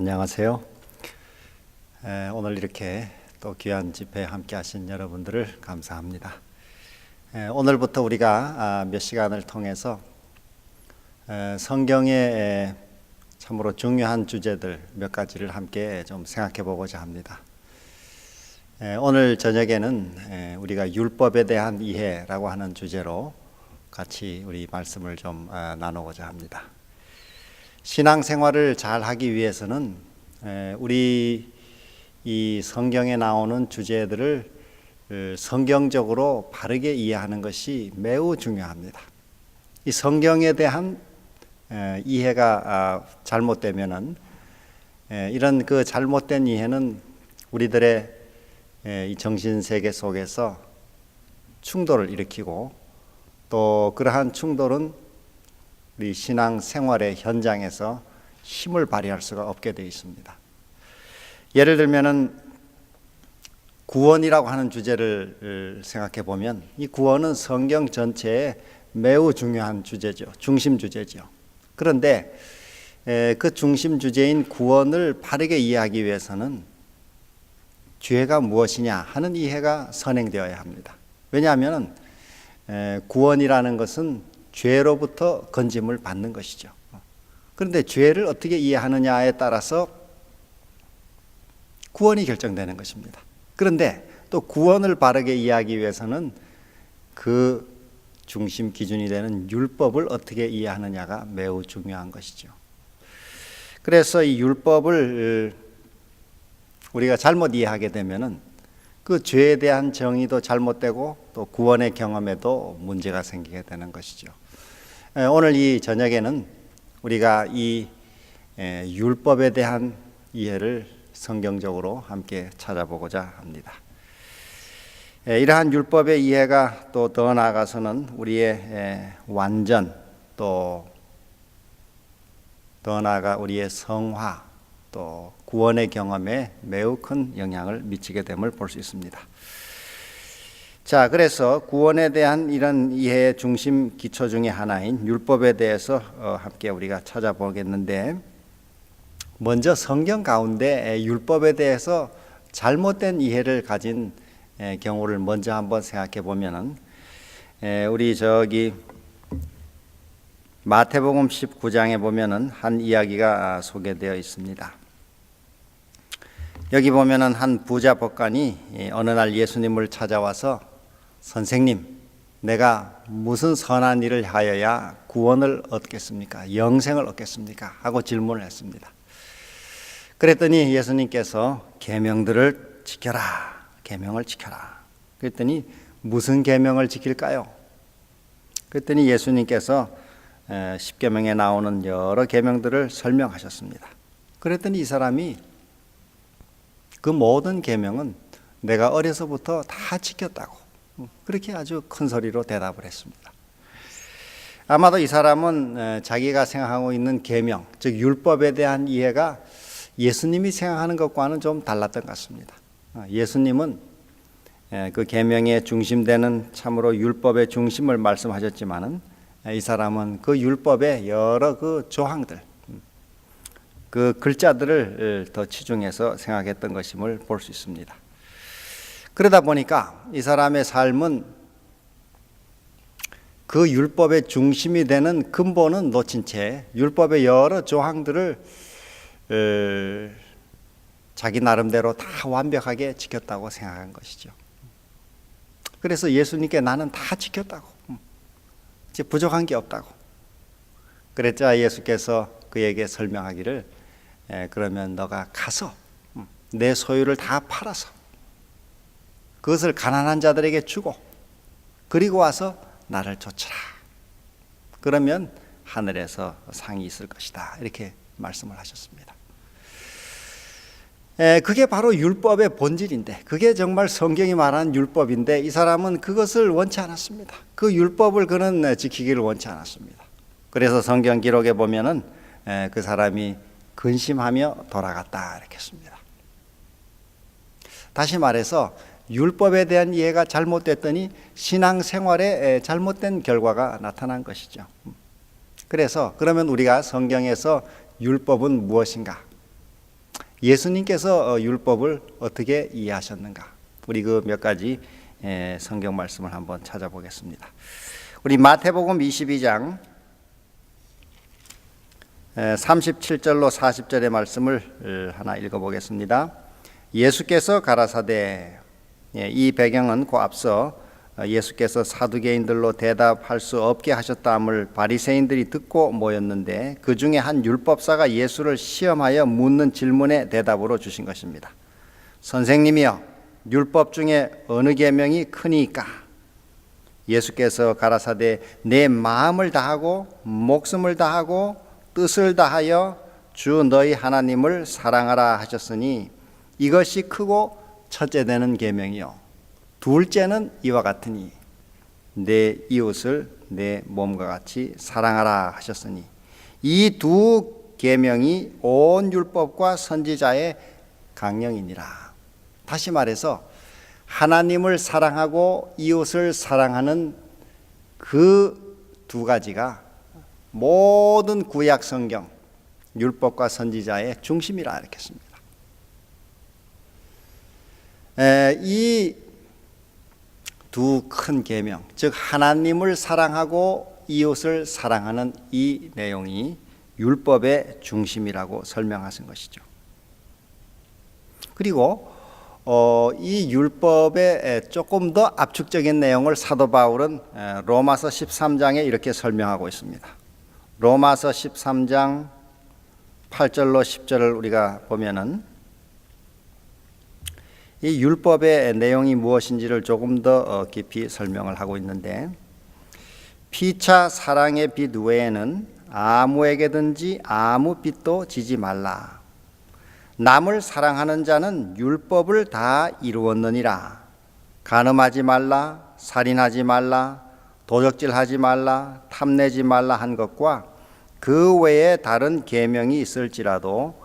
안녕하세요. 오늘 이렇게 또 귀한 집회에 함께 하신 여러분들을 감사합니다. 오늘부터 우리가 몇 시간을 통해서 성경의 참으로 중요한 주제들 몇 가지를 함께 좀 생각해 보고자 합니다. 오늘 저녁에는 우리가 율법에 대한 이해라고 하는 주제로 같이 우리 말씀을 좀 나누고자 합니다. 신앙생활을 잘 하기 위해서는 우리 이 성경에 나오는 주제들을 성경적으로 바르게 이해하는 것이 매우 중요합니다. 이 성경에 대한 이해가 잘못되면은 이런 그 잘못된 이해는 우리들의 이 정신세계 속에서 충돌을 일으키고 또 그러한 충돌은 우리 신앙 생활의 현장에서 힘을 발휘할 수가 없게 되어 있습니다. 예를 들면은 구원이라고 하는 주제를 생각해 보면 이 구원은 성경 전체에 매우 중요한 주제죠. 중심 주제죠. 그런데 그 중심 주제인 구원을 바르게 이해하기 위해서는 죄가 무엇이냐 하는 이해가 선행되어야 합니다. 왜냐하면 구원이라는 것은 죄로부터 건짐을 받는 것이죠. 그런데 죄를 어떻게 이해하느냐에 따라서 구원이 결정되는 것입니다. 그런데 또 구원을 바르게 이해하기 위해서는 그 중심 기준이 되는 율법을 어떻게 이해하느냐가 매우 중요한 것이죠. 그래서 이 율법을 우리가 잘못 이해하게 되면은 그 죄에 대한 정의도 잘못되고 또 구원의 경험에도 문제가 생기게 되는 것이죠. 오늘 이 저녁에는 우리가 이 율법에 대한 이해를 성경적으로 함께 찾아보고자 합니다. 이러한 율법의 이해가 또 더 나아가서는 우리의 완전 또 더 나아가 우리의 성화 또 구원의 경험에 매우 큰 영향을 미치게 됨을 볼 수 있습니다. 자, 그래서 구원에 대한 이런 이해의 중심 기초 중에 하나인 율법에 대해서 함께 우리가 찾아보겠는데, 먼저 성경 가운데 율법에 대해서 잘못된 이해를 가진 경우를 먼저 한번 생각해 보면은 우리 마태복음 19장에 보면은 한 이야기가 소개되어 있습니다. 여기 보면은 한 부자 법관이 어느 날 예수님을 찾아와서 선생님, 내가 무슨 선한 일을 하여야 구원을 얻겠습니까? 영생을 얻겠습니까? 하고 질문을 했습니다. 그랬더니 예수님께서 계명들을 지켜라. 계명을 지켜라. 그랬더니 무슨 계명을 지킬까요? 그랬더니 예수님께서 10계명에 나오는 여러 계명들을 설명하셨습니다. 그랬더니 이 사람이 그 모든 계명은 내가 어려서부터 다 지켰다고 그렇게 아주 큰 소리로 대답을 했습니다. 아마도 이 사람은 자기가 생각하고 있는 계명, 즉 율법에 대한 이해가 예수님이 생각하는 것과는 좀 달랐던 것 같습니다. 예수님은 그 계명의 중심되는 참으로 율법의 중심을 말씀하셨지만은 이 사람은 그 율법의 여러 그 조항들, 그 글자들을 더 치중해서 생각했던 것임을 볼 수 있습니다. 그러다 보니까 이 사람의 삶은 그 율법의 중심이 되는 근본은 놓친 채 율법의 여러 조항들을 자기 나름대로 다 완벽하게 지켰다고 생각한 것이죠. 그래서 예수님께 나는 다 지켰다고, 이제 부족한 게 없다고. 그랬자 예수께서 그에게 설명하기를 그러면 너가 가서 내 소유를 다 팔아서 그것을 가난한 자들에게 주고 그리고 와서 나를 좇으라. 그러면 하늘에서 상이 있을 것이다. 이렇게 말씀을 하셨습니다. 그게 바로 율법의 본질인데, 그게 정말 성경이 말하는 율법인데 이 사람은 그것을 원치 않았습니다. 그 율법을 그는 지키기를 원치 않았습니다. 그래서 성경 기록에 보면은 그 사람이 근심하며 돌아갔다 이렇게 했습니다. 다시 말해서 율법에 대한 이해가 잘못됐더니 신앙생활에 잘못된 결과가 나타난 것이죠. 그래서 그러면 우리가 성경에서 율법은 무엇인가? 예수님께서 율법을 어떻게 이해하셨는가? 우리 그 몇 가지 성경 말씀을 한번 찾아보겠습니다. 우리 마태복음 22장 37절로 40절의 말씀을 하나 읽어보겠습니다. 예수께서 가라사대, 이 배경은 그 앞서 예수께서 사두개인들로 대답할 수 없게 하셨다함을 바리새인들이 듣고 모였는데 그 중에 한 율법사가 예수를 시험하여 묻는 질문에 대답으로 주신 것입니다. 선생님이여, 율법 중에 어느 계명이 크니까? 예수께서 가라사대, 내 마음을 다하고 목숨을 다하고 뜻을 다하여 주 너희 하나님을 사랑하라 하셨으니 이것이 크고 첫째 되는 계명이요 둘째는 이와 같으니 내 이웃을 내 몸과 같이 사랑하라 하셨으니 이 두 계명이 온 율법과 선지자의 강령이니라. 다시 말해서 하나님을 사랑하고 이웃을 사랑하는 그 두 가지가 모든 구약 성경 율법과 선지자의 중심이라 이렇게 했습니다. 이 두 큰 계명, 즉 하나님을 사랑하고 이웃을 사랑하는 이 내용이 율법의 중심이라고 설명하신 것이죠. 그리고 이 율법의 조금 더 압축적인 내용을 사도 바울은 로마서 13장에 이렇게 설명하고 있습니다. 로마서 13장 8절로 10절을 우리가 보면은 이 율법의 내용이 무엇인지를 조금 더 깊이 설명을 하고 있는데, 피차 사랑의 빚 외에는 아무에게든지 아무 빚도 지지 말라. 남을 사랑하는 자는 율법을 다 이루었느니라. 간음하지 말라, 살인하지 말라, 도적질하지 말라, 탐내지 말라 한 것과 그 외에 다른 계명이 있을지라도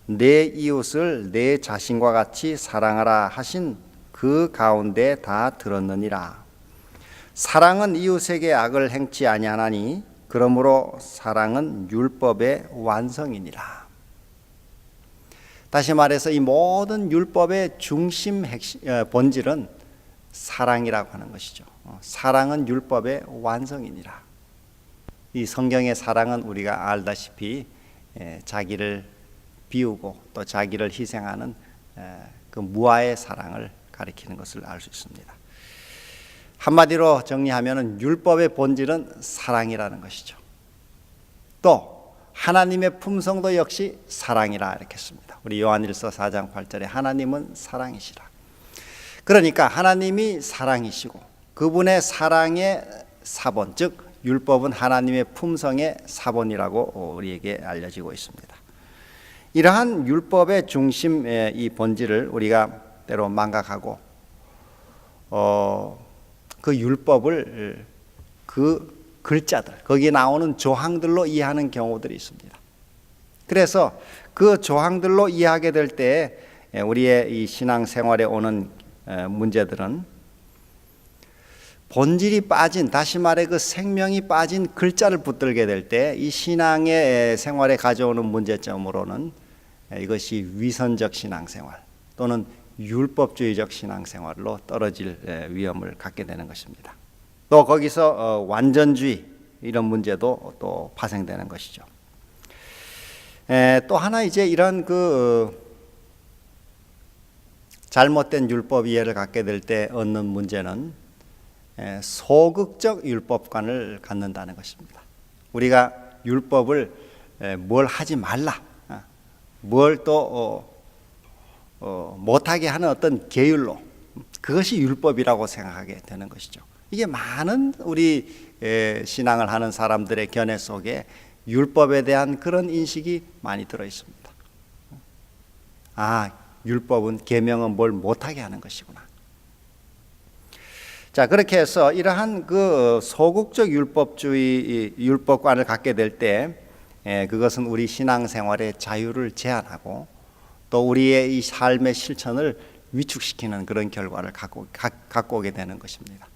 내 이웃을 내 자신과 같이 사랑하라 하신 그 가운데 다 들었느니라. 사랑은 이웃에게 악을 행치 아니하나니 그러므로 사랑은 율법의 완성이니라. 다시 말해서 이 모든 율법의 중심 본질은 사랑이라고 하는 것이죠. 사랑은 율법의 완성이니라. 이 성경의 사랑은 우리가 알다시피 자기를 비우고 또 자기를 희생하는 그 무아의 사랑을 가리키는 것을 알 수 있습니다. 한마디로 정리하면 율법의 본질은 사랑이라는 것이죠. 또 하나님의 품성도 역시 사랑이라 이렇게 했습니다. 우리 요한일서 4장 8절에 하나님은 사랑이시라. 그러니까 하나님이 사랑이시고 그분의 사랑의 사본, 즉 율법은 하나님의 품성의 사본이라고 우리에게 알려지고 있습니다. 이러한 율법의 중심의 이 본질을 우리가 때로 망각하고 그 율법을 그 글자들, 거기에 나오는 조항들로 이해하는 경우들이 있습니다. 그래서 그 조항들로 이해하게 될 때 우리의 이 신앙생활에 오는 문제들은 본질이 빠진, 다시 말해 그 생명이 빠진 글자를 붙들게 될 때 이 신앙의 생활에 가져오는 문제점으로는 이것이 위선적 신앙생활 또는 율법주의적 신앙생활로 떨어질 위험을 갖게 되는 것입니다. 또 거기서 완전주의 이런 문제도 또 파생되는 것이죠. 또 하나 이제 이런 그 잘못된 율법 이해를 갖게 될 때 얻는 문제는 소극적 율법관을 갖는다는 것입니다. 우리가 율법을 뭘 하지 말라, 뭘 또 못하게 하는 어떤 계율로 그것이 율법이라고 생각하게 되는 것이죠. 이게 많은 우리 신앙을 하는 사람들의 견해 속에 율법에 대한 그런 인식이 많이 들어 있습니다. 아, 율법은 계명은 뭘 못하게 하는 것이구나. 자, 그렇게 해서 이러한 그 소극적 율법주의 율법관을 갖게 될 때 그것은 우리 신앙생활의 자유를 제한하고 또 우리의 이 삶의 실천을 위축시키는 그런 결과를 갖고 오게 되는 것입니다.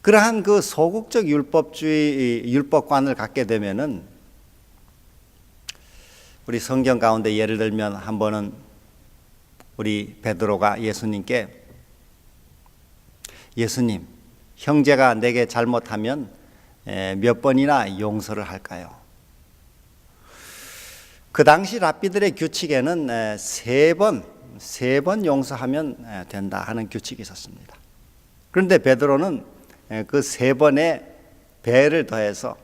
그러한 그 소극적 율법관을 갖게 되면은 우리 성경 가운데 예를 들면 한 번은 우리 베드로가 예수님께 예수님, 형제가 내게 잘못하면 몇 번이나 용서를 할까요? 그 당시 랍비들의 규칙에는 세 번 용서하면 된다 하는 규칙이 있었습니다. 그런데 베드로는 그 세 번에 배를 더해서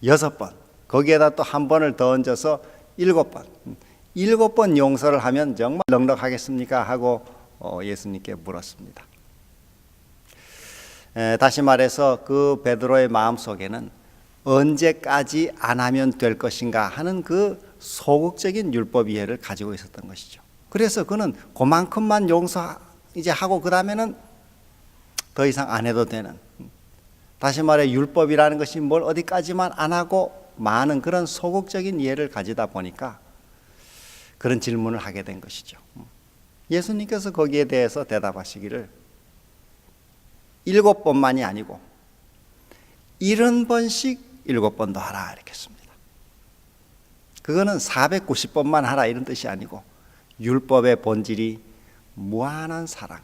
6번, 거기에다 또 한 번을 더 얹어서 7번, 7번 용서를 하면 정말 넉넉하겠습니까? 하고 예수님께 물었습니다. 다시 말해서 그 베드로의 마음속에는 언제까지 안 하면 될 것인가 하는 그 소극적인 율법 이해를 가지고 있었던 것이죠. 그래서 그는 그만큼만 용서 이제 하고 그 다음에는 더 이상 안 해도 되는, 다시 말해 율법이라는 것이 뭘 어디까지만 안 하고 많은 그런 소극적인 이해를 가지다 보니까 그런 질문을 하게 된 것이죠. 예수님께서 거기에 대해서 대답하시기를 7번만이 아니고 70번씩 7번도 하라 이렇게 했습니다. 그거는 490번만 하라 이런 뜻이 아니고 율법의 본질이 무한한 사랑,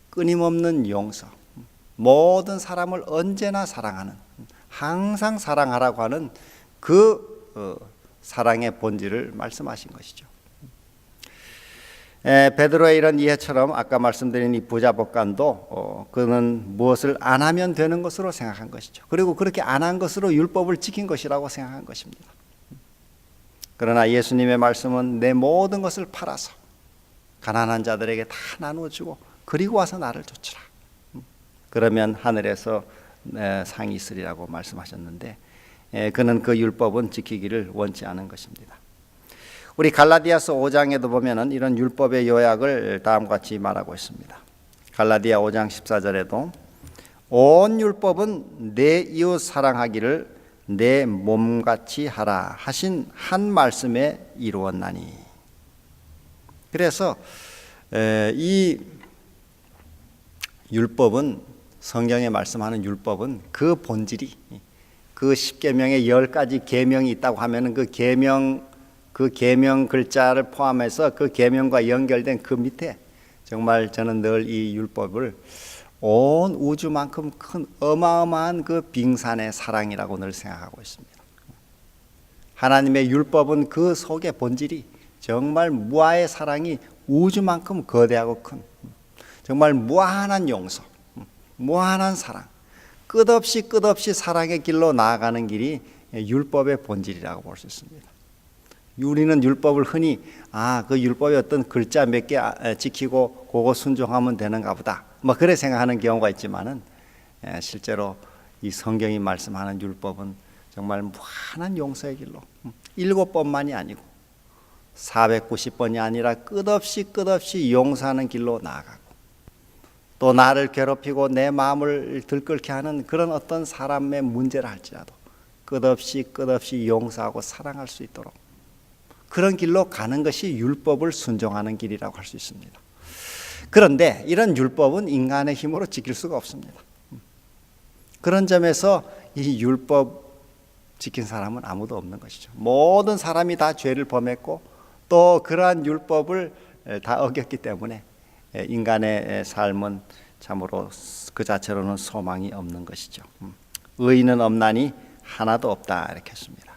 끊임없는 용서, 모든 사람을 언제나 사랑하는, 항상 사랑하라고 하는 그 사랑의 본질을 말씀하신 것이죠. 베드로의 이런 이해처럼 아까 말씀드린 이 부자 법관도 그는 무엇을 안 하면 되는 것으로 생각한 것이죠. 그리고 그렇게 안 한 것으로 율법을 지킨 것이라고 생각한 것입니다. 그러나 예수님의 말씀은 내 모든 것을 팔아서 가난한 자들에게 다 나누어주고 그리고 와서 나를 좇으라. 그러면 하늘에서 상이 있으리라고 말씀하셨는데 그는 그 율법은 지키기를 원치 않은 것입니다. 우리 갈라디아서 5장에도 보면은 이런 율법의 요약을 다음과 같이 말하고 있습니다. 갈라디아 5장 14절에도 온 율법은 내 이웃 사랑하기를 내 몸같이 하라 하신 한 말씀에 이루었나니. 그래서 이 율법은, 성경에 말씀하는 율법은 그 본질이, 그 10계명에 10가지 계명이 있다고 하면은 그 계명 글자를 포함해서 그 계명과 연결된 그 밑에 정말 저는 늘 이 율법을 온 우주만큼 큰 어마어마한 그 빙산의 사랑이라고 늘 생각하고 있습니다. 하나님의 율법은 그 속의 본질이 정말 무아의 사랑이 우주만큼 거대하고 큰, 정말 무한한 용서, 무한한 사랑, 끝없이 사랑의 길로 나아가는 길이 율법의 본질이라고 볼 수 있습니다. 우리는 율법을 흔히 그 율법의 어떤 글자 몇 개 지키고 그거 순종하면 되는가 보다, 뭐 그래 생각하는 경우가 있지만은 실제로 이 성경이 말씀하는 율법은 정말 무한한 용서의 길로 7번만이 아니고 490번이 아니라 끝없이 용서하는 길로 나아가고, 또 나를 괴롭히고 내 마음을 들끓게 하는 그런 어떤 사람의 문제라 할지라도 끝없이 용서하고 사랑할 수 있도록 그런 길로 가는 것이 율법을 순종하는 길이라고 할 수 있습니다. 그런데 이런 율법은 인간의 힘으로 지킬 수가 없습니다. 그런 점에서 이 율법 지킨 사람은 아무도 없는 것이죠. 모든 사람이 다 죄를 범했고 또 그러한 율법을 다 어겼기 때문에 인간의 삶은 참으로 그 자체로는 소망이 없는 것이죠. 의인은 없나니 하나도 없다 이렇게 했습니다.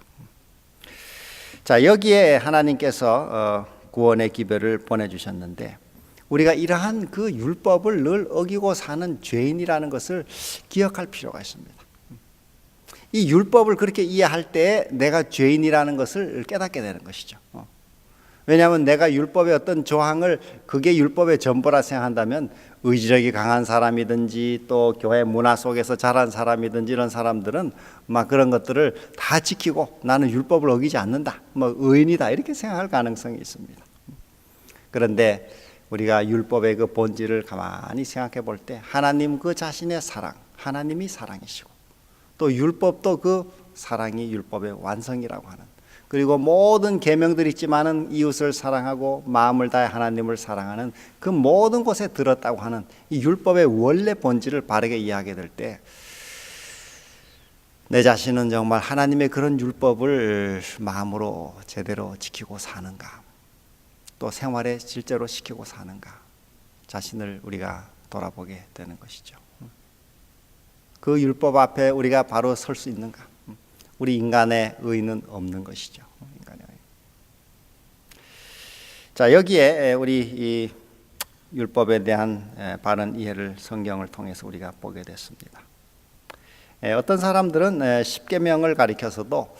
자, 여기에 하나님께서 구원의 기별을 보내주셨는데 우리가 이러한 그 율법을 늘 어기고 사는 죄인이라는 것을 기억할 필요가 있습니다. 이 율법을 그렇게 이해할 때 내가 죄인이라는 것을 깨닫게 되는 것이죠. 왜냐하면 내가 율법의 어떤 조항을 그게 율법의 전부라 생각한다면 의지력이 강한 사람이든지 또 교회 문화 속에서 자란 사람이든지 이런 사람들은 막 그런 것들을 다 지키고 나는 율법을 어기지 않는다, 뭐 의인이다 이렇게 생각할 가능성이 있습니다. 그런데 우리가 율법의 그 본질을 가만히 생각해 볼 때 하나님 그 자신의 사랑, 하나님이 사랑이시고 또 율법도 그 사랑이 율법의 완성이라고 하는, 그리고 모든 계명들이 있지만은 이웃을 사랑하고 마음을 다해 하나님을 사랑하는 그 모든 곳에 들었다고 하는 이 율법의 원래 본질을 바르게 이해하게 될 때 내 자신은 정말 하나님의 그런 율법을 마음으로 제대로 지키고 사는가, 또 생활에 실제로 시키고 사는가, 자신을 우리가 돌아보게 되는 것이죠. 그 율법 앞에 우리가 바로 설 수 있는가? 우리 인간의 의는 없는 것이죠. 인간의 의. 자, 여기에 우리 이 율법에 대한 바른 이해를 성경을 통해서 우리가 보게 됐습니다. 어떤 사람들은 십계명을 가리켜서도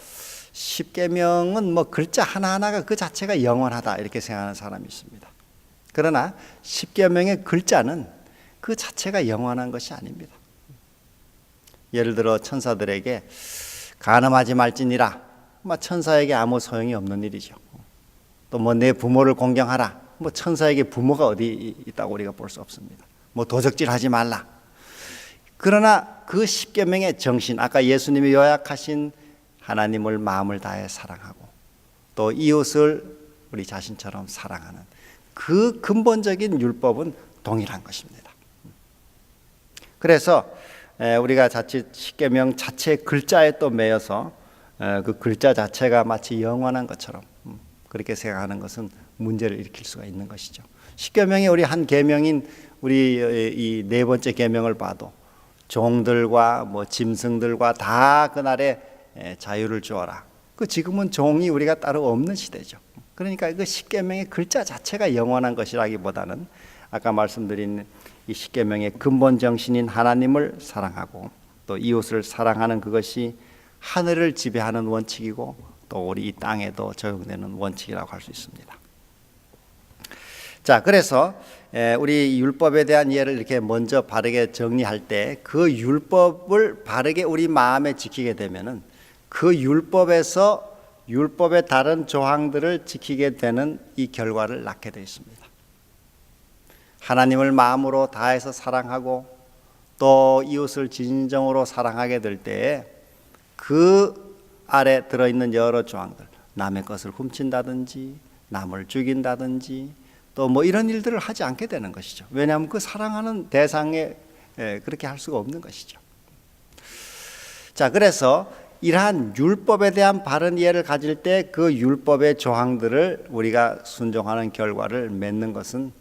십계명은 뭐 글자 하나하나가 그 자체가 영원하다 이렇게 생각하는 사람이 있습니다. 그러나 십계명의 글자는 그 자체가 영원한 것이 아닙니다. 예를 들어 천사들에게 간음하지 말지니라, 천사에게 아무 소용이 없는 일이죠. 또 뭐 내 부모를 공경하라, 천사에게 부모가 어디 있다고 우리가 볼 수 없습니다. 도적질하지 말라. 그러나 그 십계명의 정신, 아까 예수님이 요약하신 하나님을 마음을 다해 사랑하고 또 이웃을 우리 자신처럼 사랑하는 그 근본적인 율법은 동일한 것입니다. 그래서 우리가 자칫 십계명 자체 글자에 또 매여서 그 글자 자체가 마치 영원한 것처럼 그렇게 생각하는 것은 문제를 일으킬 수가 있는 것이죠. 십계명의 우리 한 계명인 우리 이 네 번째 계명을 봐도 종들과 짐승들과 다 그날에 자유를 주어라. 그 지금은 종이 우리가 따로 없는 시대죠. 그러니까 그 십계명의 글자 자체가 영원한 것이라기보다는 아까 말씀드린 이 십계명의 근본 정신인 하나님을 사랑하고 또 이웃을 사랑하는 그것이 하늘을 지배하는 원칙이고 또 우리 이 땅에도 적용되는 원칙이라고 할 수 있습니다. 자, 그래서 우리 율법에 대한 이해를 이렇게 먼저 바르게 정리할 때 그 율법을 바르게 우리 마음에 지키게 되면은 그 율법에서 율법의 다른 조항들을 지키게 되는 이 결과를 낳게 되어 있습니다. 하나님을 마음으로 다해서 사랑하고 또 이웃을 진정으로 사랑하게 될 때에 그 아래 들어있는 여러 조항들, 남의 것을 훔친다든지 남을 죽인다든지 또 이런 일들을 하지 않게 되는 것이죠. 왜냐하면 그 사랑하는 대상에 그렇게 할 수가 없는 것이죠. 자, 그래서 이러한 율법에 대한 바른 이해를 가질 때 그 율법의 조항들을 우리가 순종하는 결과를 맺는 것은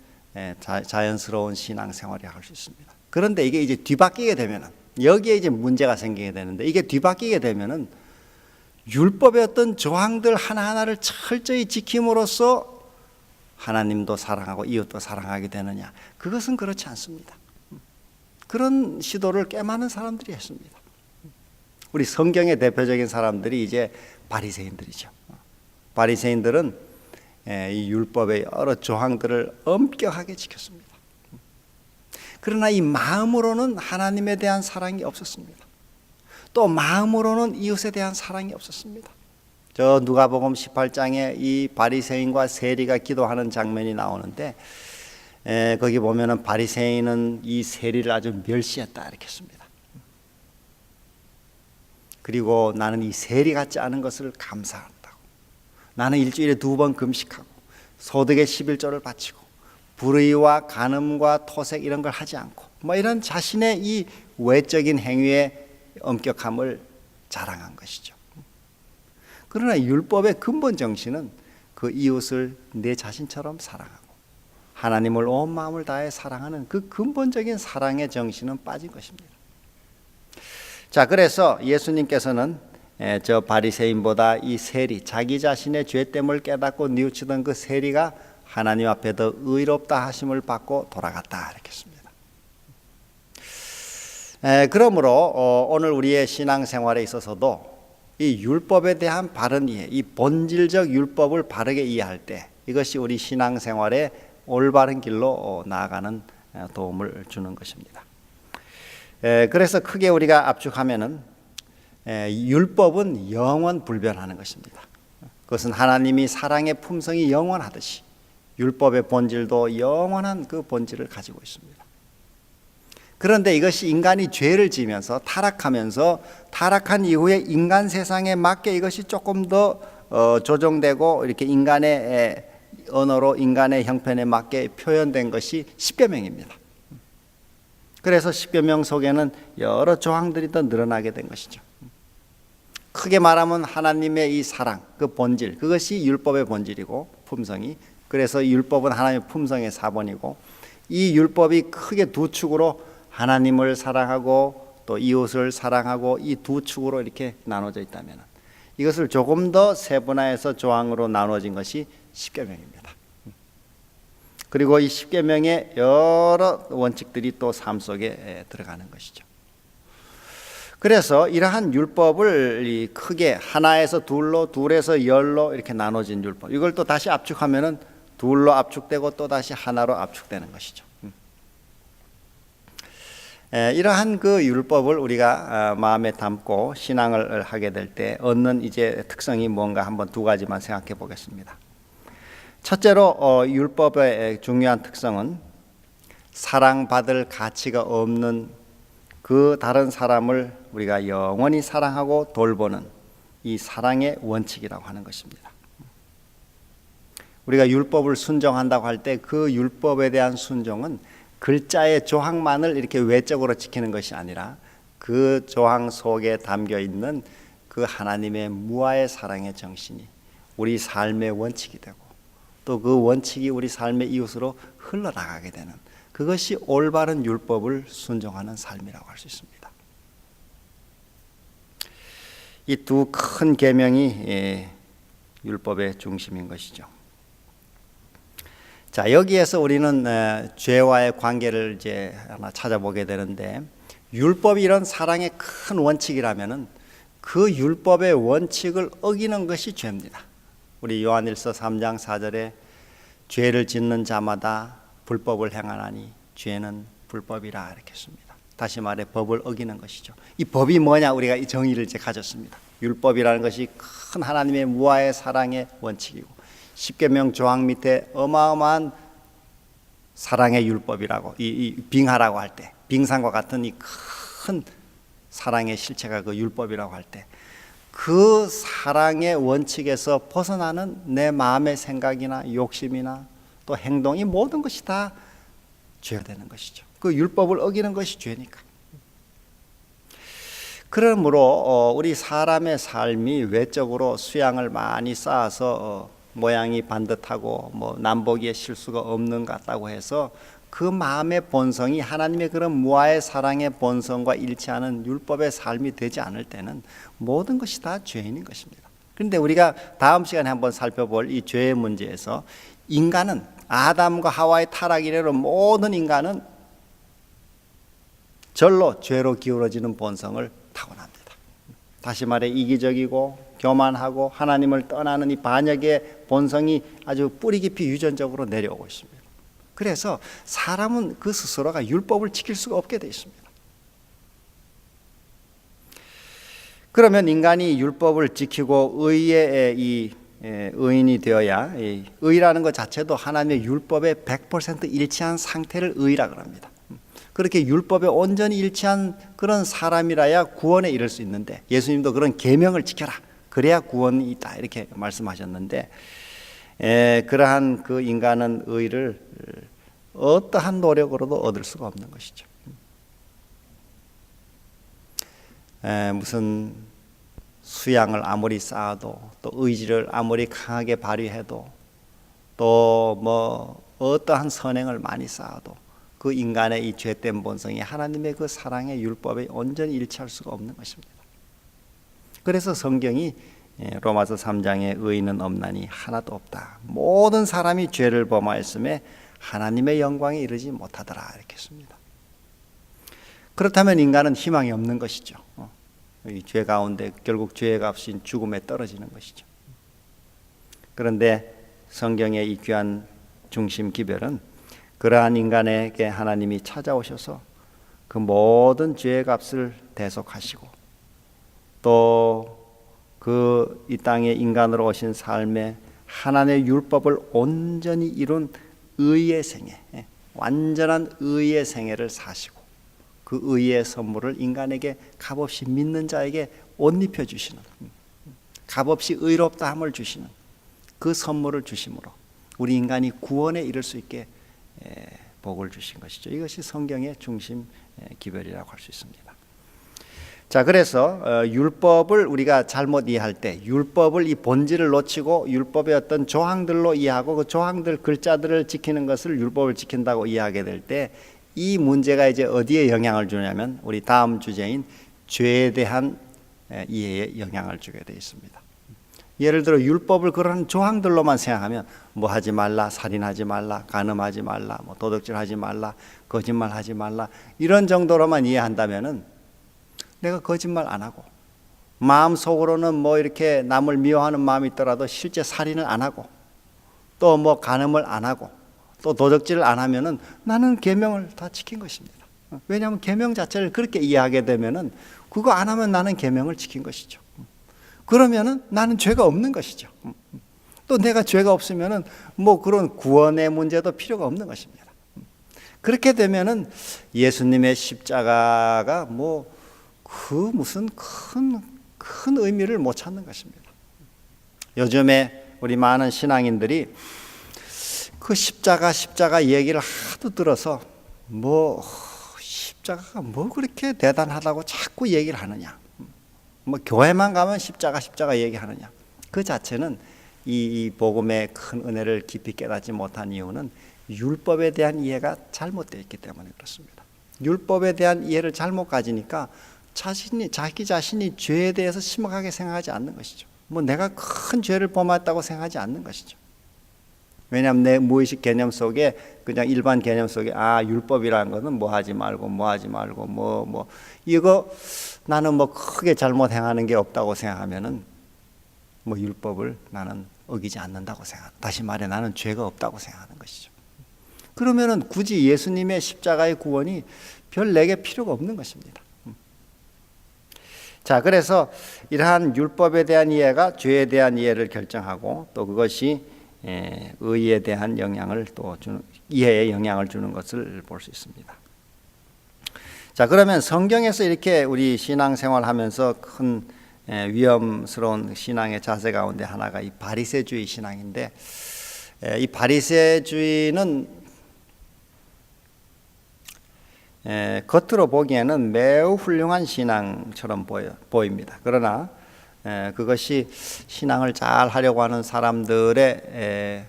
자연스러운 신앙생활이라고 할 수 있습니다. 그런데 이게 이제 뒤바뀌게 되면은 여기에 이제 문제가 생기게 되는데, 이게 뒤바뀌게 되면은 율법의 어떤 조항들 하나하나를 철저히 지킴으로써 하나님도 사랑하고 이웃도 사랑하게 되느냐? 그것은 그렇지 않습니다. 그런 시도를 꽤 많은 사람들이 했습니다. 우리 성경의 대표적인 사람들이 이제 바리새인들이죠. 바리새인들은 이 율법의 여러 조항들을 엄격하게 지켰습니다. 그러나 이 마음으로는 하나님에 대한 사랑이 없었습니다. 또 마음으로는 이웃에 대한 사랑이 없었습니다. 저 누가복음 18장에 이 바리새인과 세리가 기도하는 장면이 나오는데 거기 보면은 바리새인은 이 세리를 아주 멸시했다 이렇게 씁니다. 그리고 나는 이 세리 같지 않은 것을 감사한다고. 나는 일주일에 2번 금식하고 소득의 11조를 바치고 불의와 간음과 토색 이런 걸 하지 않고 이런 자신의 이 외적인 행위의 엄격함을 자랑한 것이죠. 그러나 율법의 근본 정신은 그 이웃을 내 자신처럼 사랑하고 하나님을 온 마음을 다해 사랑하는 그 근본적인 사랑의 정신은 빠진 것입니다. 자, 그래서 예수님께서는 저 바리새인보다 이 세리, 자기 자신의 죄됨을 깨닫고 뉘우치던 그 세리가 하나님 앞에 더 의롭다 하심을 받고 돌아갔다 이렇게 씁니다. 그러므로 오늘 우리의 신앙생활에 있어서도 이 율법에 대한 바른 이해, 이 본질적 율법을 바르게 이해할 때 이것이 우리 신앙생활에 올바른 길로 나아가는 도움을 주는 것입니다. 그래서 크게 우리가 압축하면은 율법은 영원 불변하는 것입니다. 그것은 하나님이 사랑의 품성이 영원하듯이 율법의 본질도 영원한 그 본질을 가지고 있습니다. 그런데 이것이 인간이 죄를 지으면서 타락하면서 타락한 이후에 인간 세상에 맞게 이것이 조금 더 조정되고 이렇게 인간의 언어로 인간의 형편에 맞게 표현된 것이 십계명입니다. 그래서 십계명 속에는 여러 조항들이 더 늘어나게 된 것이죠. 크게 말하면 하나님의 이 사랑, 그 본질, 그것이 율법의 본질이고 품성이. 그래서 율법은 하나님의 품성의 사본이고, 이 율법이 크게 두 축으로 하나님을 사랑하고 또 이웃을 사랑하고 이 두 축으로 이렇게 나눠져 있다면, 이것을 조금 더 세분화해서 조항으로 나눠진 것이 십계명입니다. 그리고 이 십계명의 여러 원칙들이 또 삶 속에 들어가는 것이죠. 그래서 이러한 율법을 크게 하나에서 둘로, 둘에서 열로 이렇게 나눠진 율법, 이걸 또 다시 압축하면은 둘로 압축되고 또 다시 하나로 압축되는 것이죠. 이러한 그 율법을 우리가 마음에 담고 신앙을 하게 될 때 얻는 이제 특성이 뭔가 한번 두 가지만 생각해 보겠습니다. 첫째로 율법의 중요한 특성은 사랑받을 가치가 없는 그 다른 사람을 우리가 영원히 사랑하고 돌보는 이 사랑의 원칙이라고 하는 것입니다. 우리가 율법을 순종한다고 할 때 그 율법에 대한 순종은 글자의 조항만을 이렇게 외적으로 지키는 것이 아니라 그 조항 속에 담겨 있는 그 하나님의 무아의 사랑의 정신이 우리 삶의 원칙이 되고, 또 그 원칙이 우리 삶의 이웃으로 흘러나가게 되는, 그것이 올바른 율법을 순종하는 삶이라고 할 수 있습니다. 이 두 큰 계명이 율법의 중심인 것이죠. 자, 여기에서 우리는 죄와의 관계를 이제 하나 찾아보게 되는데, 율법이 이런 사랑의 큰 원칙이라면은 그 율법의 원칙을 어기는 것이 죄입니다. 우리 요한일서 3장 4절에 죄를 짓는 자마다 불법을 행하나니 죄는 불법이라 이렇게 했습니다. 다시 말해 법을 어기는 것이죠. 이 법이 뭐냐, 우리가 이 정의를 이제 가졌습니다. 율법이라는 것이 큰 하나님의 무아의 사랑의 원칙이고, 십계명 조항 밑에 어마어마한 사랑의 율법이라고, 이 빙하라고 할 때, 빙산과 같은 이 큰 사랑의 실체가 그 율법이라고 할 때, 그 사랑의 원칙에서 벗어나는 내 마음의 생각이나 욕심이나 또 행동이 모든 것이 다 죄가 되는 것이죠. 그 율법을 어기는 것이 죄니까. 그러므로 우리 사람의 삶이 외적으로 수양을 많이 쌓아서 모양이 반듯하고 뭐 남보기에 실수가 없는 것 같다고 해서 그 마음의 본성이 하나님의 그런 무아의 사랑의 본성과 일치하는 율법의 삶이 되지 않을 때는 모든 것이 다 죄인인 것입니다. 그런데 우리가 다음 시간에 한번 살펴볼 이 죄의 문제에서 인간은 아담과 하와의 타락 이래로 모든 인간은 절로 죄로 기울어지는 본성을 타고납니다. 다시 말해 이기적이고 교만하고 하나님을 떠나는 이 반역의 본성이 아주 뿌리 깊이 유전적으로 내려오고 있습니다. 그래서 사람은 그 스스로가 율법을 지킬 수가 없게 되어 있습니다. 그러면 인간이 율법을 지키고 의의 의인이 되어야, 의라는 것 자체도 하나님의 율법에 100% 일치한 상태를 의라고 합니다. 그렇게 율법에 온전히 일치한 그런 사람이라야 구원에 이를 수 있는데, 예수님도 그런 계명을 지켜라, 그래야 구원이 있다 이렇게 말씀하셨는데, 그러한 그 인간은 의를 어떠한 노력으로도 얻을 수가 없는 것이죠. 무슨 수양을 아무리 쌓아도, 또 의지를 아무리 강하게 발휘해도, 또 뭐 어떠한 선행을 많이 쌓아도 그 인간의 이 죄된 본성이 하나님의 그 사랑의 율법에 온전히 일치할 수가 없는 것입니다. 그래서 성경이 로마서 3장에 의인은 없나니 하나도 없다, 모든 사람이 죄를 범하였음에 하나님의 영광에 이르지 못하더라 이렇게 했습니다. 그렇다면 인간은 희망이 없는 것이죠. 이 죄 가운데 결국 죄의 값인 죽음에 떨어지는 것이죠. 그런데 성경의 이 귀한 중심 기별은 그러한 인간에게 하나님이 찾아오셔서 그 모든 죄의 값을 대속하시고, 또 그 이 땅에 인간으로 오신 삶에 하나님의 율법을 온전히 이룬 의의 생애, 완전한 의의 생애를 사시고, 그 의의 선물을 인간에게 값없이 믿는 자에게 옷 입혀 주시는, 값없이 의롭다함을 주시는 그 선물을 주심으로 우리 인간이 구원에 이를 수 있게 복을 주신 것이죠. 이것이 성경의 중심 기별이라고 할 수 있습니다. 자, 그래서 율법을 우리가 잘못 이해할 때 율법을 이 본질을 놓치고 율법의 어떤 조항들로 이해하고 그 조항들 글자들을 지키는 것을 율법을 지킨다고 이해하게 될 때 이 문제가 이제 어디에 영향을 주냐면 우리 다음 주제인 죄에 대한 이해에 영향을 주게 되어 있습니다. 예를 들어 율법을 그런 조항들로만 생각하면 뭐 하지 말라, 살인하지 말라, 간음하지 말라, 뭐 도둑질하지 말라, 거짓말하지 말라 이런 정도로만 이해한다면은 내가 거짓말 안 하고 마음속으로는 뭐 이렇게 남을 미워하는 마음이 있더라도 실제 살인을 안 하고 또 뭐 간음을 안 하고 또 도둑질을 안 하면은 나는 계명을 다 지킨 것입니다. 왜냐하면 계명 자체를 그렇게 이해하게 되면은 그거 안 하면 나는 계명을 지킨 것이죠. 그러면은 나는 죄가 없는 것이죠. 또 내가 죄가 없으면은 뭐 그런 구원의 문제도 필요가 없는 것입니다. 그렇게 되면은 예수님의 십자가가 뭐 그 무슨 큰 의미를 못 찾는 것입니다. 요즘에 우리 많은 신앙인들이 그 십자가 얘기를 하도 들어서 뭐 십자가가 뭐 그렇게 대단하다고 자꾸 얘기를 하느냐. 뭐 교회만 가면 십자가 얘기하느냐. 그 자체는 이 복음의 큰 은혜를 깊이 깨닫지 못한 이유는 율법에 대한 이해가 잘못되어 있기 때문에 그렇습니다. 율법에 대한 이해를 잘못 가지니까 자기 자신이 죄에 대해서 심각하게 생각하지 않는 것이죠. 뭐 내가 큰 죄를 범했다고 생각하지 않는 것이죠. 왜냐하면 내 무의식 개념 속에 그냥 일반 개념 속에 율법이라는 것은 뭐 하지 말고 뭐 이거 나는 뭐 크게 잘못 행하는 게 없다고 생각하면은 뭐 율법을 나는 어기지 않는다고 생각. 다시 말해 나는 죄가 없다고 생각하는 것이죠. 그러면은 굳이 예수님의 십자가의 구원이 별 내게 필요가 없는 것입니다. 자, 그래서 이러한 율법에 대한 이해가 죄에 대한 이해를 결정하고 또 그것이 의에 대한 영향을 또 주는 이해에 영향을 주는 것을 볼 수 있습니다. 자, 그러면 성경에서 이렇게 우리 신앙생활하면서 큰 위험스러운 신앙의 자세 가운데 하나가 이 바리새주의 신앙인데 이 바리새주의는 겉으로 보기에는 매우 훌륭한 신앙처럼 보입니다. 그러나 그것이 신앙을 잘 하려고 하는 사람들의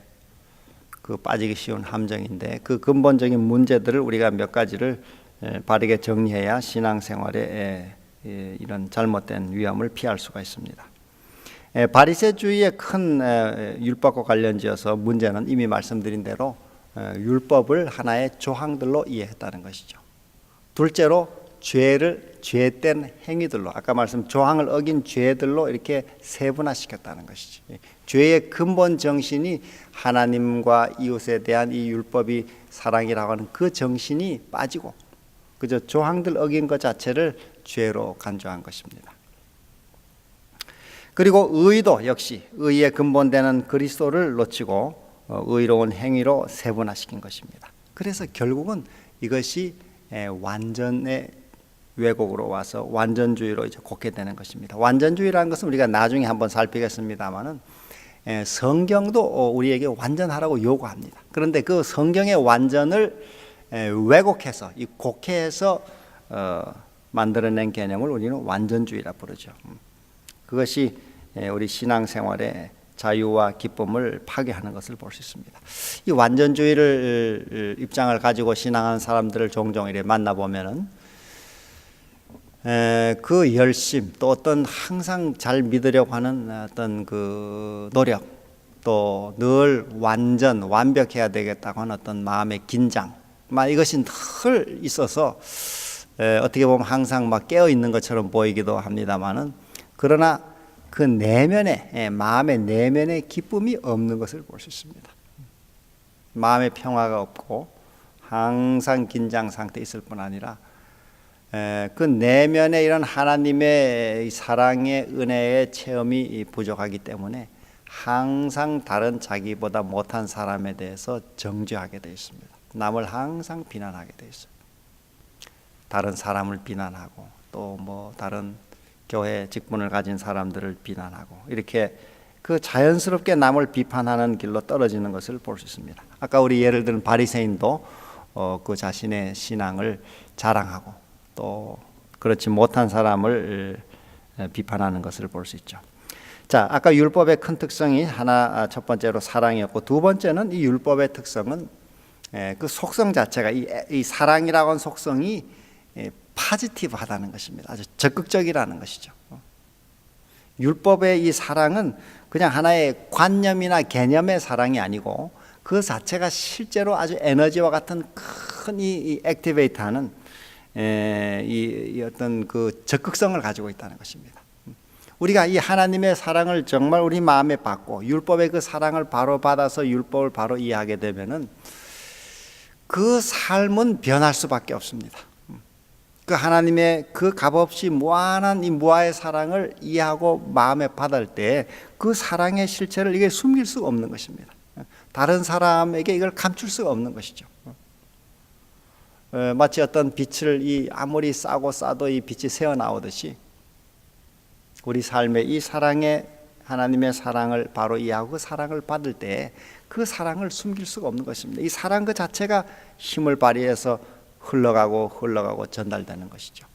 그 빠지기 쉬운 함정인데 그 근본적인 문제들을 우리가 몇 가지를 바르게 정리해야 신앙생활에 이런 잘못된 위험을 피할 수가 있습니다. 바리새주의의 큰 율법과 관련지어서 문제는 이미 말씀드린 대로 율법을 하나의 조항들로 이해했다는 것이죠. 둘째로 죄된 행위들로 아까 말씀 조항을 어긴 죄들로 이렇게 세분화시켰다는 것이지. 죄의 근본 정신이 하나님과 이웃에 대한 이 율법이 사랑이라고 하는 그 정신이 빠지고 그저 조항들 어긴 것 자체를 죄로 간주한 것입니다. 그리고 의도 역시 의의 근본되는 그리스도를 놓치고 의로운 행위로 세분화시킨 것입니다. 그래서 결국은 이것이 완전의 왜곡으로 와서 완전주의로 이제 걷게 되는 것입니다. 완전주의라는 것은 우리가 나중에 한번 살피겠습니다만은 성경도 우리에게 완전하라고 요구합니다. 그런데 그 성경의 완전을 왜곡해서 이 곡해해서 만들어낸 개념을 우리는 완전주의라 부르죠. 그것이 우리 신앙생활의 자유와 기쁨을 파괴하는 것을 볼 수 있습니다. 이 완전주의를 입장을 가지고 신앙하는 사람들을 종종 이렇게 만나보면은 그 열심 또 어떤 항상 잘 믿으려고 하는 어떤 그 노력 또 늘 완벽해야 되겠다고 하는 어떤 마음의 긴장 이것이 늘 있어서 어떻게 보면 항상 막 깨어 있는 것처럼 보이기도 합니다만은 그러나 그 내면에 마음의 내면에 기쁨이 없는 것을 볼 수 있습니다. 마음의 평화가 없고 항상 긴장 상태에 있을 뿐 아니라 그 내면에 이런 하나님의 사랑의 은혜의 체험이 부족하기 때문에 항상 다른 자기보다 못한 사람에 대해서 정죄하게 되어 있습니다. 남을 항상 비난하게 되어 있어요. 다른 사람을 비난하고 또 뭐 다른 교회 직분을 가진 사람들을 비난하고 이렇게 그 자연스럽게 남을 비판하는 길로 떨어지는 것을 볼 수 있습니다. 아까 우리 예를 들은 바리새인도 그 자신의 신앙을 자랑하고 또 그렇지 못한 사람을 비판하는 것을 볼 수 있죠. 자, 아까 율법의 큰 특성이 하나, 첫 번째로 사랑이었고, 두 번째는 이 율법의 특성은 그 속성 자체가 이 사랑이라고 하는 속성이 파지티브하다는 것입니다. 아주 적극적이라는 것이죠. 율법의 이 사랑은 그냥 하나의 관념이나 개념의 사랑이 아니고 그 자체가 실제로 아주 에너지와 같은 큰 이 액티베이트하는 이 어떤 그 적극성을 가지고 있다는 것입니다. 우리가 이 하나님의 사랑을 정말 우리 마음에 받고 율법의 그 사랑을 바로 받아서 율법을 바로 이해하게 되면은 그 삶은 변할 수밖에 없습니다. 그 하나님의 그 값없이 무한한 이 무아의 사랑을 이해하고 마음에 받을 때 그 사랑의 실체를 이게 숨길 수가 없는 것입니다. 다른 사람에게 이걸 감출 수가 없는 것이죠. 마치 어떤 빛을 아무리 싸고 싸도 이 빛이 새어 나오듯이 우리 삶의 이 사랑의 하나님의 사랑을 바로 이해하고 그 사랑을 받을 때 그 사랑을 숨길 수가 없는 것입니다. 이 사랑 그 자체가 힘을 발휘해서 흘러가고 전달되는 것이죠.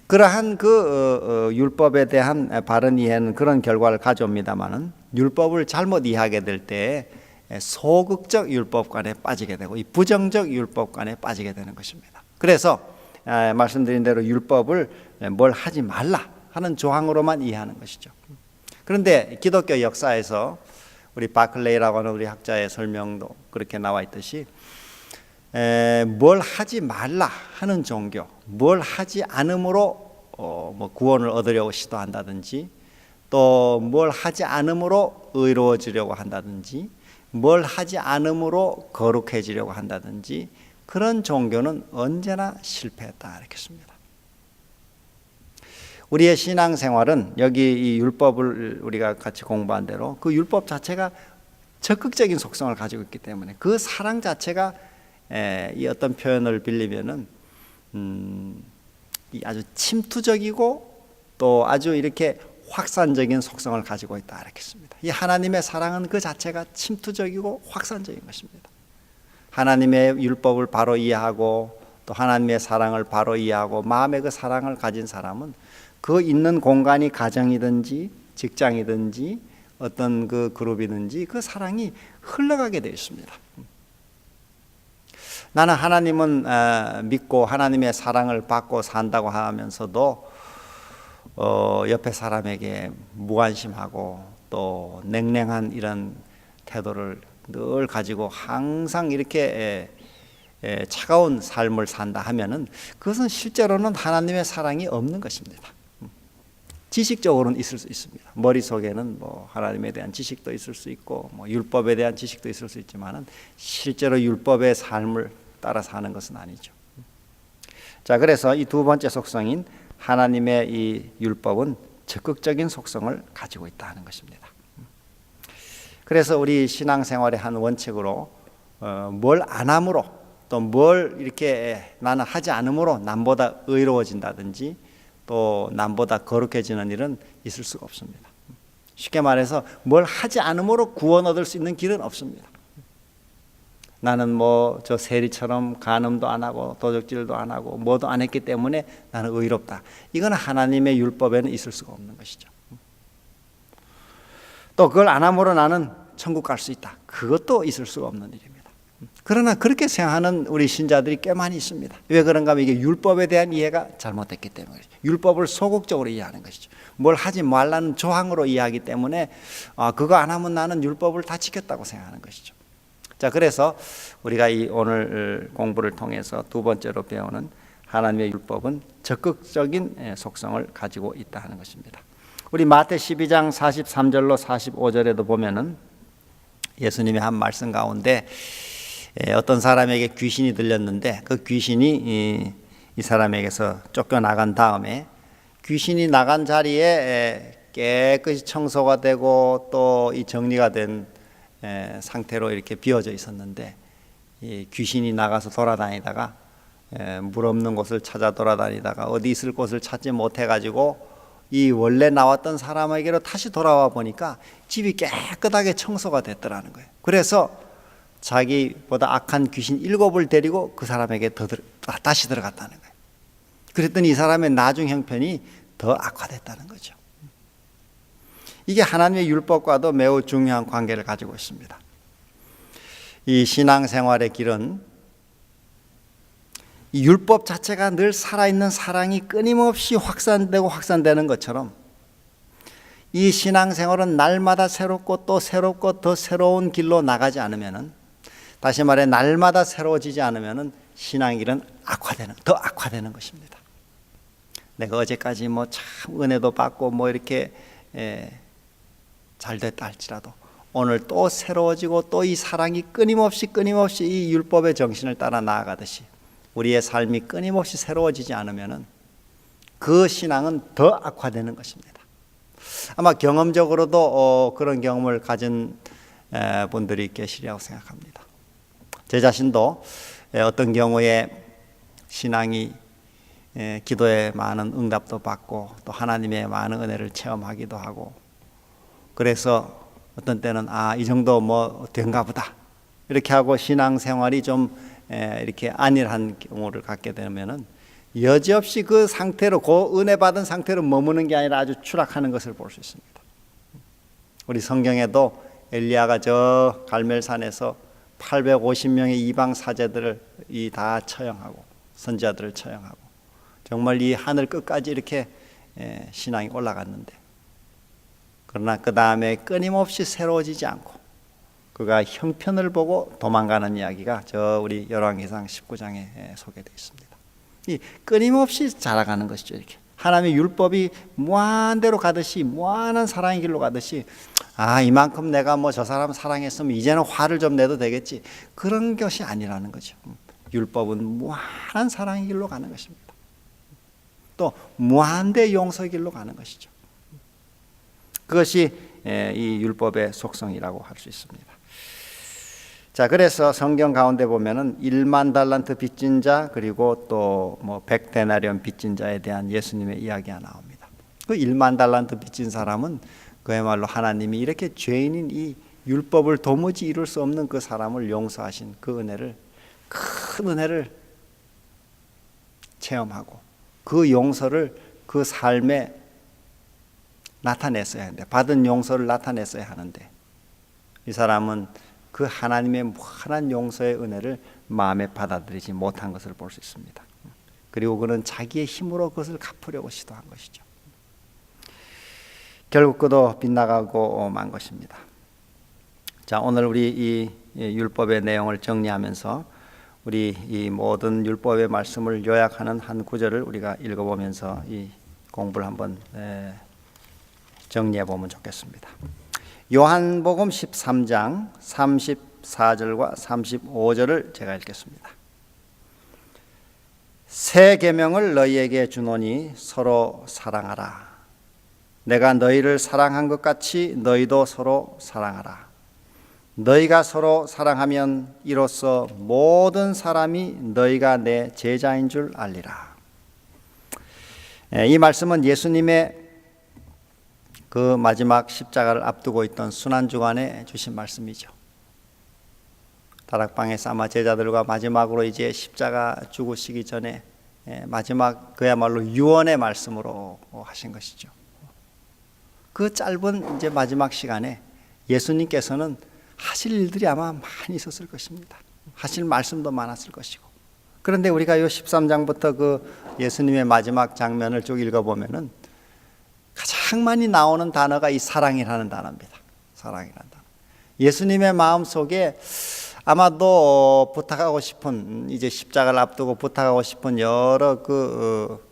그러한 그 율법에 대한 바른 이해는 그런 결과를 가져옵니다만은 율법을 잘못 이해하게 될 때 소극적 율법관에 빠지게 되고 이 부정적 율법관에 빠지게 되는 것입니다. 그래서 말씀드린 대로 율법을 뭘 하지 말라 하는 조항으로만 이해하는 것이죠. 그런데 기독교 역사에서 우리 바클레이라고 하는 우리 학자의 설명도 그렇게 나와 있듯이 뭘 하지 말라 하는 종교, 뭘 하지 않음으로 뭐 구원을 얻으려고 시도한다든지 또 뭘 하지 않음으로 의로워지려고 한다든지 뭘 하지 않음으로 거룩해지려고 한다든지 그런 종교는 언제나 실패했다 이렇게 씁니다. 우리의 신앙생활은 여기 이 율법을 우리가 같이 공부한 대로 그 율법 자체가 적극적인 속성을 가지고 있기 때문에 그 사랑 자체가 이 어떤 표현을 빌리면은 이 아주 침투적이고 또 아주 이렇게 확산적인 속성을 가지고 있다 이렇게 씁니다. 이 하나님의 사랑은 그 자체가 침투적이고 확산적인 것입니다. 하나님의 율법을 바로 이해하고 또 하나님의 사랑을 바로 이해하고 마음의 그 사랑을 가진 사람은 그 있는 공간이 가정이든지 직장이든지 어떤 그 그룹이든지 그 사랑이 흘러가게 되어 있습니다. 나는 하나님은 믿고 하나님의 사랑을 받고 산다고 하면서도 옆에 사람에게 무관심하고 또 냉랭한 이런 태도를 늘 가지고 항상 이렇게 차가운 삶을 산다 하면은 그것은 실제로는 하나님의 사랑이 없는 것입니다. 지식적으로는 있을 수 있습니다. 머릿속에는 뭐 하나님에 대한 지식도 있을 수 있고 뭐 율법에 대한 지식도 있을 수 있지만은 실제로 율법의 삶을 따라 사는 것은 아니죠. 자, 그래서 이 두 번째 속성인 하나님의 이 율법은 적극적인 속성을 가지고 있다 하는 것입니다. 그래서 우리 신앙생활의 한 원칙으로 뭘 안 함으로 또 뭘 이렇게 나는 하지 않음으로 남보다 의로워진다든지 또 남보다 거룩해지는 일은 있을 수가 없습니다. 쉽게 말해서 뭘 하지 않음으로 구원 얻을 수 있는 길은 없습니다. 나는 뭐 저 세리처럼 간음도 안 하고 도적질도 안 하고 뭐도 안 했기 때문에 나는 의롭다. 이건 하나님의 율법에는 있을 수가 없는 것이죠. 또 그걸 안 함으로 나는 천국 갈 수 있다. 그것도 있을 수가 없는 일입니다. 그러나 그렇게 생각하는 우리 신자들이 꽤 많이 있습니다. 왜 그런가 하면 이게 율법에 대한 이해가 잘못됐기 때문에 율법을 소극적으로 이해하는 것이죠. 뭘 하지 말라는 조항으로 이해하기 때문에 그거 안 하면 나는 율법을 다 지켰다고 생각하는 것이죠. 자, 그래서 우리가 이 오늘 공부를 통해서 두 번째로 배우는 하나님의 율법은 적극적인 속성을 가지고 있다 하는 것입니다. 우리 마태 12장 43절로 45절에도 보면은 예수님이 한 말씀 가운데 어떤 사람에게 귀신이 들렸는데 그 귀신이 이 사람에게서 쫓겨나간 다음에 귀신이 나간 자리에 깨끗이 청소가 되고 또 이 정리가 된 상태로 이렇게 비어져 있었는데 이 귀신이 나가서 돌아다니다가 물 없는 곳을 찾아 돌아다니다가 어디 있을 곳을 찾지 못해가지고 이 원래 나왔던 사람에게로 다시 돌아와 보니까 집이 깨끗하게 청소가 됐더라는 거예요. 그래서 자기보다 악한 귀신 7을 데리고 그 사람에게 다시 들어갔다는 거예요. 그랬더니 이 사람의 나중 형편이 더 악화됐다는 거죠. 이게 하나님의 율법과도 매우 중요한 관계를 가지고 있습니다. 이 신앙생활의 길은 이 율법 자체가 늘 살아있는 사랑이 끊임없이 확산되고 확산되는 것처럼 이 신앙생활은 날마다 새롭고 또 새롭고 더 새로운 길로 나가지 않으면은, 다시 말해 날마다 새로워지지 않으면은 신앙길은 더 악화되는 것입니다. 내가 어제까지 뭐 참 은혜도 받고 뭐 이렇게 잘 됐다 할지라도 오늘 또 새로워지고 또 이 사랑이 끊임없이 이 율법의 정신을 따라 나아가듯이 우리의 삶이 끊임없이 새로워지지 않으면은 그 신앙은 더 악화되는 것입니다. 아마 경험적으로도 그런 경험을 가진 분들이 계시리라고 생각합니다. 제 자신도 어떤 경우에 신앙이 기도에 많은 응답도 받고 또 하나님의 많은 은혜를 체험하기도 하고, 그래서 어떤 때는 이 정도 뭐 된가 보다 이렇게 하고 신앙생활이 좀 이렇게 안일한 경우를 갖게 되면은 여지없이 그 상태로, 그 은혜 받은 상태로 머무는 게 아니라 아주 추락하는 것을 볼 수 있습니다. 우리 성경에도 엘리야가 저 갈멜산에서 850명의 이방 사제들을 다 처형하고 선지자들을 처형하고 정말 이 하늘 끝까지 이렇게 신앙이 올라갔는데, 그러나 그 다음에 끊임없이 새로워지지 않고 그가 형편을 보고 도망가는 이야기가 저 우리 열왕기상 19장에 소개되어 있습니다. 이 끊임없이 자라가는 것이죠. 이렇게 하나님의 율법이 무한대로 가듯이, 무한한 사랑의 길로 가듯이, 이만큼 내가 뭐 저 사람 사랑했으면 이제는 화를 좀 내도 되겠지, 그런 것이 아니라는 거죠. 율법은 무한한 사랑의 길로 가는 것입니다. 또 무한대 용서의 길로 가는 것이죠. 그것이 이 율법의 속성이라고 할 수 있습니다. 자, 그래서 성경 가운데 보면은 1만 달란트 빚진 자, 그리고 또 뭐 100데나리온 빚진 자에 대한 예수님의 이야기가 나옵니다. 그 1만 달란트 빚진 사람은 그야말로 하나님이 이렇게 죄인인 이 율법을 도무지 이룰 수 없는 그 사람을 용서하신 그 은혜를, 큰 은혜를 체험하고 그 용서를 그 삶에 나타냈어야 하는데, 받은 용서를 나타냈어야 하는데, 이 사람은 그 하나님의 무한한 용서의 은혜를 마음에 받아들이지 못한 것을 볼 수 있습니다. 그리고 그는 자기의 힘으로 그것을 갚으려고 시도한 것이죠. 결국 그도 빗나가고 만 것입니다. 자, 오늘 우리 이 율법의 내용을 정리하면서 우리 이 모든 율법의 말씀을 요약하는 한 구절을 우리가 읽어보면서 이 공부를 한번 정리해 보면 좋겠습니다. 요한복음 13장 34절과 35절을 제가 읽겠습니다. 새 계명을 너희에게 주노니 서로 사랑하라. 내가 너희를 사랑한 것 같이 너희도 서로 사랑하라. 너희가 서로 사랑하면 이로써 모든 사람이 너희가 내 제자인 줄 알리라. 이 말씀은 예수님의 그 마지막 십자가를 앞두고 있던 순환주간에 주신 말씀이죠. 다락방에서 아마 제자들과 마지막으로 이제 십자가 죽으시기 전에 마지막 그야말로 유언의 말씀으로 하신 것이죠. 그 짧은 이제 마지막 시간에 예수님께서는 하실 일들이 아마 많이 있었을 것입니다. 하실 말씀도 많았을 것이고. 그런데 우리가 이 13장부터 그 예수님의 마지막 장면을 쭉 읽어보면은 가장 많이 나오는 단어가 이 사랑이라는 단어입니다. 사랑이라는 단어. 예수님의 마음 속에 아마도 부탁하고 싶은, 이제 십자가를 앞두고 부탁하고 싶은 여러 그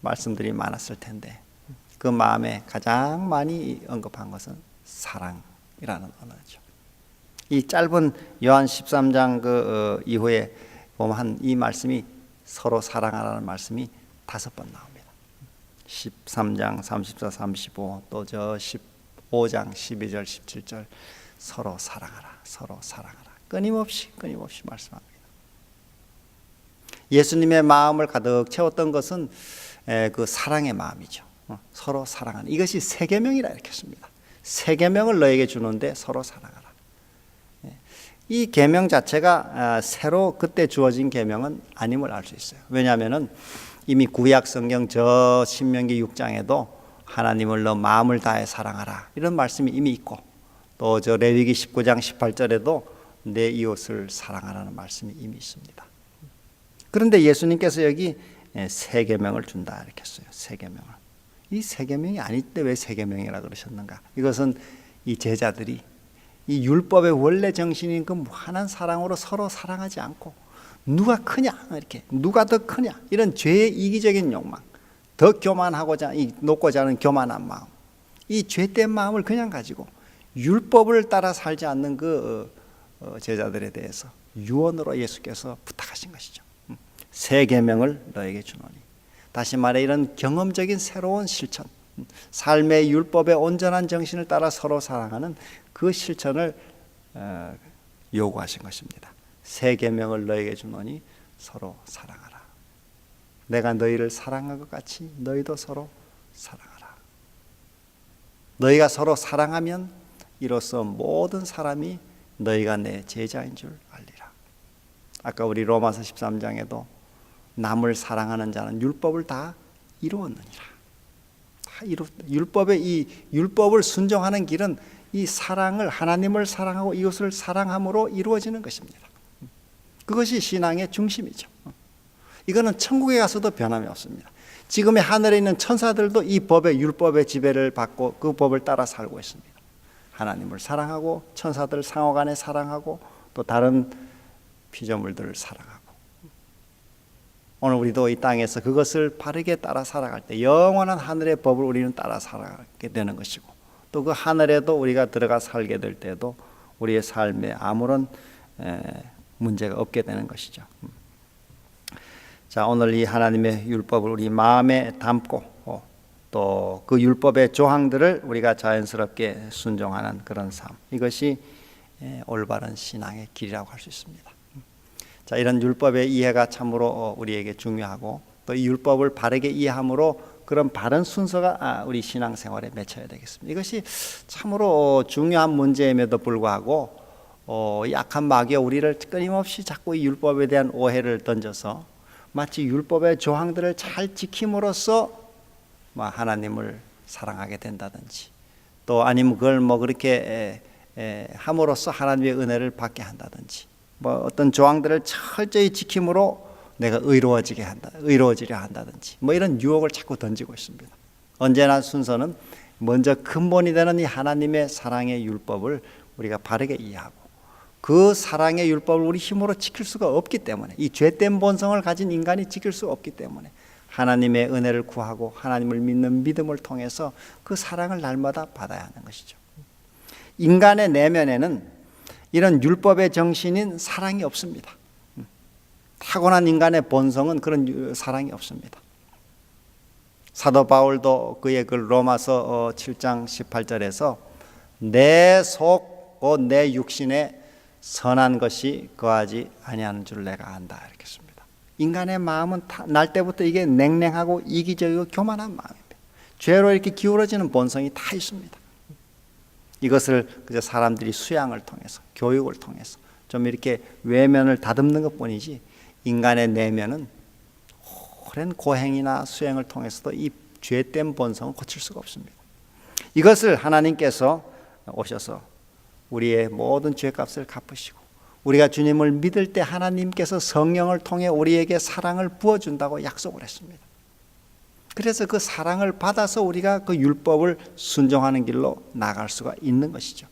말씀들이 많았을 텐데, 그 마음에 가장 많이 언급한 것은 사랑이라는 언어죠. 이 짧은 요한 13장 그 이후에 보면 이 말씀이, 서로 사랑하라는 말씀이 5번 나옵니다. 13장 34, 35, 또 저 15장 12절, 17절 서로 사랑하라, 서로 사랑하라. 끊임없이 말씀합니다. 예수님의 마음을 가득 채웠던 것은 그 사랑의 마음이죠. 서로 사랑하는, 이것이 새 계명이라 이렇게 했습니다. 새 계명을 너에게 주는데 서로 사랑하라. 이 계명 자체가 새로 그때 주어진 계명은 아님을 알 수 있어요. 왜냐하면은 이미 구약 성경 저 신명기 6장에도 하나님을 너 마음을 다해 사랑하라 이런 말씀이 이미 있고, 또 저 레위기 19장 18절에도 내 이웃을 사랑하라는 말씀이 이미 있습니다. 그런데 예수님께서 여기 새 계명을 준다 이렇게 했어요. 새 계명을. 이 새 계명이 아닐 때 왜 새 계명이라 그러셨는가? 이것은 이 제자들이 이 율법의 원래 정신인 그 무한한 사랑으로 서로 사랑하지 않고 누가 크냐 이렇게 누가 더 크냐 이런 죄의 이기적인 욕망, 더 교만하고자 높고자 하는 교만한 마음, 이 죄된 마음을 그냥 가지고 율법을 따라 살지 않는 그 제자들에 대해서 유언으로 예수께서 부탁하신 것이죠. 새 계명을 너에게 주노니. 다시 말해 이런 경험적인 새로운 실천, 삶의 율법의 온전한 정신을 따라 서로 사랑하는 그 실천을 요구하신 것입니다. 새 계명을 너에게 주노니 서로 사랑하라. 내가 너희를 사랑한 것 같이 너희도 서로 사랑하라. 너희가 서로 사랑하면 이로써 모든 사람이 너희가 내 제자인 줄 알리라. 아까 우리 로마서 13장에도 남을 사랑하는 자는 율법을 다 이루었느니라. 율법의 이 율법을 순종하는 길은 이 사랑을, 하나님을 사랑하고 이웃을 사랑함으로 이루어지는 것입니다. 그것이 신앙의 중심이죠. 이거는 천국에 가서도 변함이 없습니다. 지금의 하늘에 있는 천사들도 이 법의 율법의 지배를 받고 그 법을 따라 살고 있습니다. 하나님을 사랑하고 천사들 상호간에 사랑하고 또 다른 피조물들을 사랑하고, 오늘 우리도 이 땅에서 그것을 바르게 따라 살아갈 때 영원한 하늘의 법을 우리는 따라 살아가게 되는 것이고, 또 그 하늘에도 우리가 들어가 살게 될 때도 우리의 삶에 아무런 문제가 없게 되는 것이죠. 자, 오늘 이 하나님의 율법을 우리 마음에 담고 또 그 율법의 조항들을 우리가 자연스럽게 순종하는 그런 삶, 이것이 올바른 신앙의 길이라고 할 수 있습니다. 자, 이런 율법의 이해가 참으로 우리에게 중요하고, 또 이 율법을 바르게 이해함으로 그런 바른 순서가 우리 신앙생활에 맺혀야 되겠습니다. 이것이 참으로 중요한 문제임에도 불구하고 약한 마귀가 우리를 끊임없이 자꾸 이 율법에 대한 오해를 던져서 마치 율법의 조항들을 잘 지킴으로써 하나님을 사랑하게 된다든지, 또 아니면 그걸 그렇게 함으로써 하나님의 은혜를 받게 한다든지, 어떤 조항들을 철저히 지킴으로 내가 의로워지려 한다든지, 이런 유혹을 자꾸 던지고 있습니다. 언제나 순서는 먼저 근본이 되는 이 하나님의 사랑의 율법을 우리가 바르게 이해하고, 그 사랑의 율법을 우리 힘으로 지킬 수가 없기 때문에, 이 죄된 본성을 가진 인간이 지킬 수 없기 때문에 하나님의 은혜를 구하고 하나님을 믿는 믿음을 통해서 그 사랑을 날마다 받아야 하는 것이죠. 인간의 내면에는 이런 율법의 정신인 사랑이 없습니다. 타고난 인간의 본성은 그런 사랑이 없습니다. 사도 바울도 그의 그 로마서 7장 18절에서 내 속 곧 내 육신에 선한 것이 거하지 아니하는 줄 내가 안다 이렇게 했습니다. 인간의 마음은 날 때부터 이게 냉랭하고 이기적이고 교만한 마음입니다. 죄로 이렇게 기울어지는 본성이 다 있습니다. 이것을 그저 사람들이 수양을 통해서, 교육을 통해서 좀 이렇게 외면을 다듬는 것뿐이지, 인간의 내면은 오랜 고행이나 수행을 통해서도 이 죄된 본성을 고칠 수가 없습니다. 이것을 하나님께서 오셔서 우리의 모든 죄값을 갚으시고, 우리가 주님을 믿을 때 하나님께서 성령을 통해 우리에게 사랑을 부어준다고 약속을 했습니다. 그래서 그 사랑을 받아서 우리가 그 율법을 순종하는 길로 나갈 수가 있는 것이죠.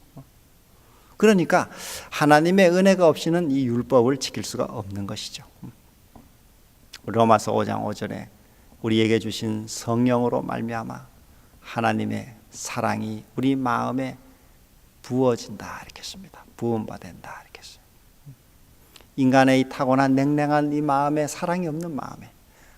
그러니까 하나님의 은혜가 없이는 이 율법을 지킬 수가 없는 것이죠. 로마서 5장 5절에 우리에게 주신 성령으로 말미암아 하나님의 사랑이 우리 마음에 부어진다 이렇게 했습니다. 부음받는다 이렇게 했어요. 인간의 이 타고난 냉랭한 이 마음에, 사랑이 없는 마음에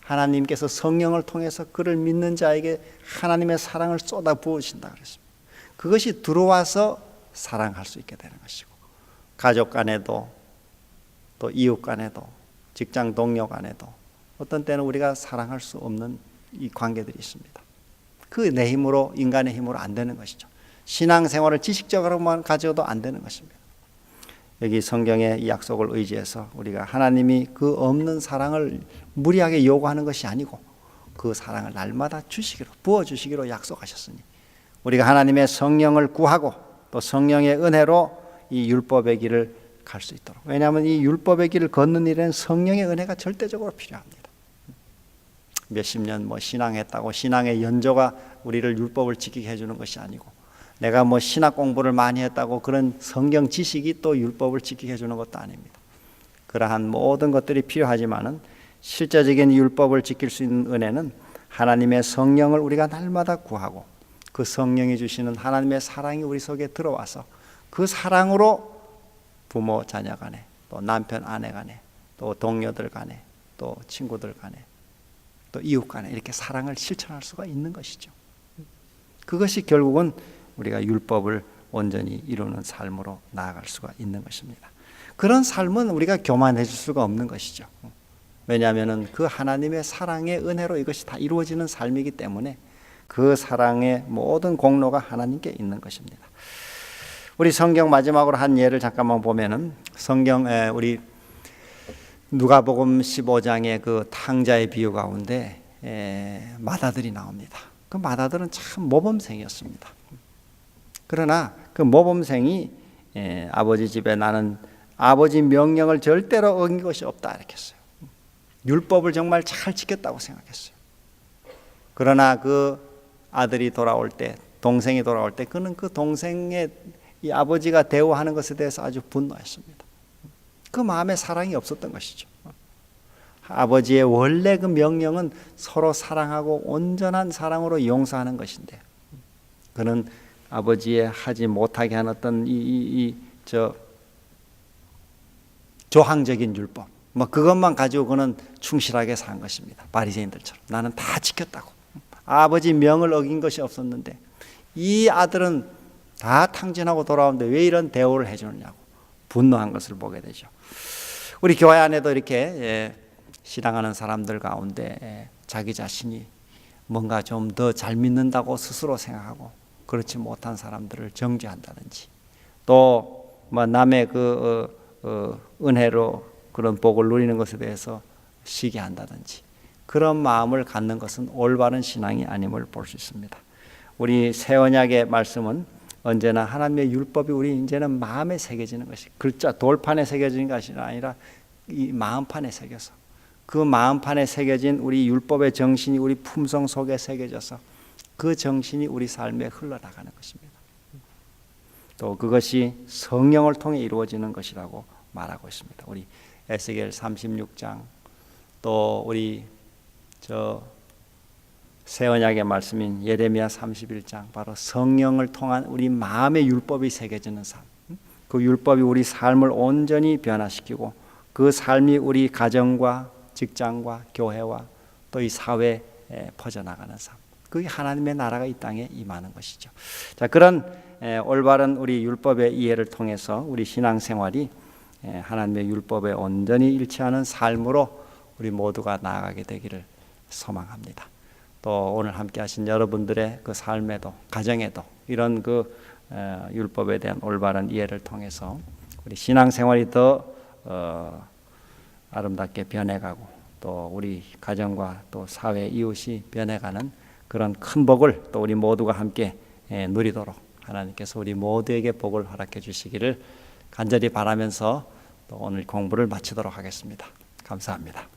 하나님께서 성령을 통해서 그를 믿는 자에게 하나님의 사랑을 쏟아 부으신다 그랬습니다. 그것이 들어와서 사랑할 수 있게 되는 것이고, 가족 간에도 또 이웃 간에도 직장 동료 간에도 어떤 때는 우리가 사랑할 수 없는 이 관계들이 있습니다. 그 내 힘으로, 인간의 힘으로 안 되는 것이죠. 신앙생활을 지식적으로만 가져도 안 되는 것입니다. 여기 성경의 이 약속을 의지해서 우리가 하나님이 그 없는 사랑을 무리하게 요구하는 것이 아니고 그 사랑을 날마다 주시기로, 부어주시기로 약속하셨으니 우리가 하나님의 성령을 구하고 또 성령의 은혜로 이 율법의 길을 갈 수 있도록. 왜냐하면 이 율법의 길을 걷는 일에는 성령의 은혜가 절대적으로 필요합니다. 몇십 년 신앙했다고 신앙의 연조가 우리를 율법을 지키게 해주는 것이 아니고, 내가 신학 공부를 많이 했다고 그런 성경 지식이 또 율법을 지키게 해주는 것도 아닙니다. 그러한 모든 것들이 필요하지만은 실제적인 율법을 지킬 수 있는 은혜는 하나님의 성령을 우리가 날마다 구하고 그 성령이 주시는 하나님의 사랑이 우리 속에 들어와서 그 사랑으로 부모 자녀 간에, 또 남편 아내 간에, 또 동료들 간에, 또 친구들 간에, 또 이웃 간에 이렇게 사랑을 실천할 수가 있는 것이죠. 그것이 결국은 우리가 율법을 온전히 이루는 삶으로 나아갈 수가 있는 것입니다. 그런 삶은 우리가 교만해질 수가 없는 것이죠. 왜냐하면 그 하나님의 사랑의 은혜로 이것이 다 이루어지는 삶이기 때문에 그 사랑의 모든 공로가 하나님께 있는 것입니다. 우리 성경 마지막으로 한 예를 잠깐만 보면은 성경에 우리 누가복음 15장의 그 탕자의 비유 가운데 마다들이 나옵니다. 그 마다들은 참 모범생이었습니다. 그러나 그 모범생이 아버지 집에 나는 아버지 명령을 절대로 어긴 것이 없다 이렇게 했어요. 율법을 정말 잘 지켰다고 생각했어요. 그러나 그 아들이 돌아올 때, 동생이 돌아올 때 그는 그 동생의 이 아버지가 대우하는 것에 대해서 아주 분노했습니다. 그 마음에 사랑이 없었던 것이죠. 아버지의 원래 그 명령은 서로 사랑하고 온전한 사랑으로 용서하는 것인데, 그는 아버지의 하지 못하게 하는 어떤 조항적인 율법, 그것만 가지고 그는 충실하게 산 것입니다. 바리새인들처럼 나는 다 지켰다고. 아버지 명을 어긴 것이 없었는데 이 아들은 다 탕진하고 돌아오는데 왜 이런 대우를 해주느냐고 분노한 것을 보게 되죠. 우리 교회 안에도 이렇게 신앙하는 사람들 가운데 자기 자신이 뭔가 좀 더 잘 믿는다고 스스로 생각하고 그렇지 못한 사람들을 정죄한다든지, 또 남의 은혜로 그런 복을 누리는 것에 대해서 시기한다든지, 그런 마음을 갖는 것은 올바른 신앙이 아님을 볼 수 있습니다. 우리 새 언약의 말씀은 언제나 하나님의 율법이 우리 이제는 마음에 새겨지는 것이, 글자 돌판에 새겨지는 것이 아니라 이 마음판에 새겨서 그 마음판에 새겨진 우리 율법의 정신이 우리 품성 속에 새겨져서 그 정신이 우리 삶에 흘러나가는 것입니다. 또 그것이 성령을 통해 이루어지는 것이라고 말하고 있습니다. 우리 에스겔 36장, 또 우리 새 언약의 말씀인 예레미야 31장, 바로 성령을 통한 우리 마음의 율법이 새겨지는 삶, 그 율법이 우리 삶을 온전히 변화시키고 그 삶이 우리 가정과 직장과 교회와 또 이 사회에 퍼져나가는 삶, 그게 하나님의 나라가 이 땅에 임하는 것이죠. 자, 그런 올바른 우리 율법의 이해를 통해서 우리 신앙생활이 하나님의 율법에 온전히 일치하는 삶으로 우리 모두가 나아가게 되기를 소망합니다. 또 오늘 함께 하신 여러분들의 그 삶에도, 가정에도 이런 그 율법에 대한 올바른 이해를 통해서 우리 신앙생활이 더 아름답게 변해가고 또 우리 가정과 또 사회 이웃이 변해가는 그런 큰 복을 또 우리 모두가 함께 누리도록 하나님께서 우리 모두에게 복을 허락해 주시기를 간절히 바라면서 또 오늘 공부를 마치도록 하겠습니다. 감사합니다.